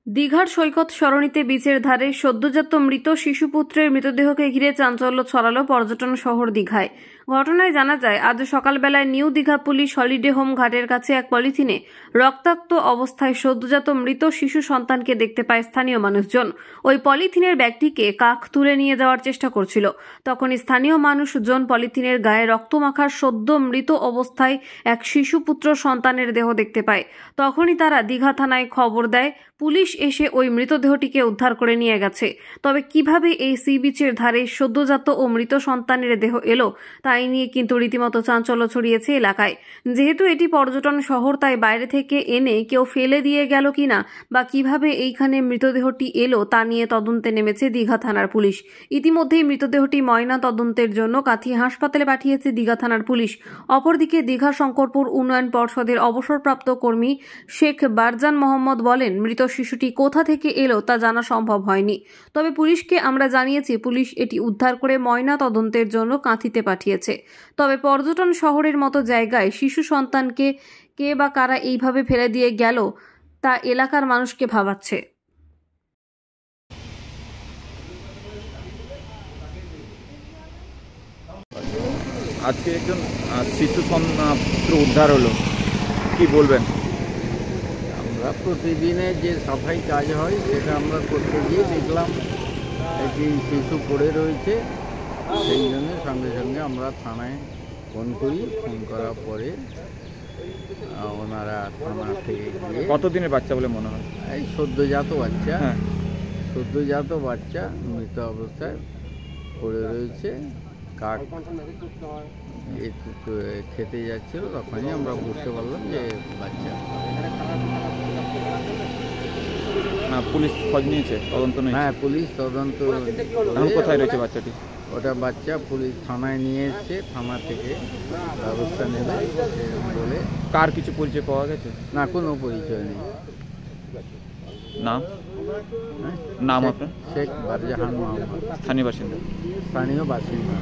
দীঘার সৈকত সরণিতে বিচের ধারে সদ্যজাত মৃত শিশুপুত্রের মৃতদেহকে ঘিরে চাঞ্চল্য ছড়ালো পর্যটন শহর দীঘায়। ঘটনায় জানা যায়, আজ সকালবেলায় new Digha police holiday home ঘাটের কাছে এক পলিথিনে রক্তাক্ত অবস্থায় সদ্যজাত মৃত শিশু সন্তানকে দেখতে পায় স্থানীয় মানুষজন। ওই পলিথিনের ব্যাগটিকে কাক তুলে নিয়ে যাওয়ার চেষ্টা করছিল। তখন স্থানীয় মানুষজন পলিথিনের গায়ে রক্তমাখার সদ্য মৃত অবস্থায় এক শিশুপুত্র সন্তানের দেহ দেখতে পায়। তখনই তারা দীঘা থানায় খবর দেয়। পুলিশ এসে ওই মৃতদেহটিকে উদ্ধার করে নিয়ে গেছে। তবে কিভাবে এই সি বিচের ধারে সদ্যজাত ও মৃত সন্তানের দেহ এলো, তাই নিয়ে কিন্তু রীতিমতো চাঞ্চল্য ছড়িয়েছে এলাকায়। যেহেতু এটি পর্যটন শহর, তাই বাইরে থেকে এনে কেউ ফেলে দিয়ে গেল কিনা বা কিভাবে এইখানে মৃতদেহটি এলো তা নিয়ে তদন্তে নেমেছে দীঘা থানার পুলিশ। ইতিমধ্যেই মৃতদেহটি ময়না তদন্তের জন্য কাঁথি হাসপাতালে পাঠিয়েছে দীঘা থানার পুলিশ। অপরদিকে দীঘা শঙ্করপুর উন্নয়ন পর্ষদের অবসরপ্রাপ্ত কর্মী শেখ বারজান মোহাম্মদ বলেন, মৃত শিশুটি কোথা থেকে এলো তা জানা সম্ভব হয়নি। তবে পুলিশকে আমরা জানিয়েছি, পুলিশ এটি উদ্ধার করে ময়না তদন্তের জন্য কাঁথিতে পাঠিয়েছে। তবে পর্যটন শহরের মতো জায়গায় শিশু সন্তানকে কে বা কারা এইভাবে ফেলে দিয়ে গেল তা এলাকার মানুষকে ভাবাচ্ছে। আজকে একজন শিশু পুত্র উদ্ধার হলো, কি বলবেন? আমরা প্রতিদিনে যে সাফাই কাজ হয় সেটা আমরা করতে গিয়ে দেখলাম একটি শিশু পড়ে রয়েছে। সেই জন্য সঙ্গে সঙ্গে আমরা থানায় ফোন করি। ফোন করার পরে ওনারা থানা থেকে গিয়ে, কতদিনের বাচ্চা বলে মনে হয়? এই সদ্যজাত বাচ্চা, হ্যাঁ, সদ্যজাত বাচ্চা মৃত অবস্থায় পড়ে রয়েছে। কাক খেতে যাচ্ছিল, তখনই আমরা বুঝতে পারলাম যে বাচ্চা। না, পুলিশ খোঁজ নিয়েছে, তদন্ত নেই? হ্যাঁ, পুলিশ তদন্ত। এখন কোথায় রয়েছে বাচ্চাটি? ওটা বাচ্চা পুলিশ থানায় নিয়ে এসছে, থানা থেকে ব্যবস্থা নেবে বলে। কার কিছু পরিচয় পাওয়া গেছে? না, কোনো পরিচয় নেই। নাম? নাম আপনার? শেখ বারজাহান মোহাম্মদ, স্থানীয় বাসিন্দা? স্থানীয় বাসিন্দা।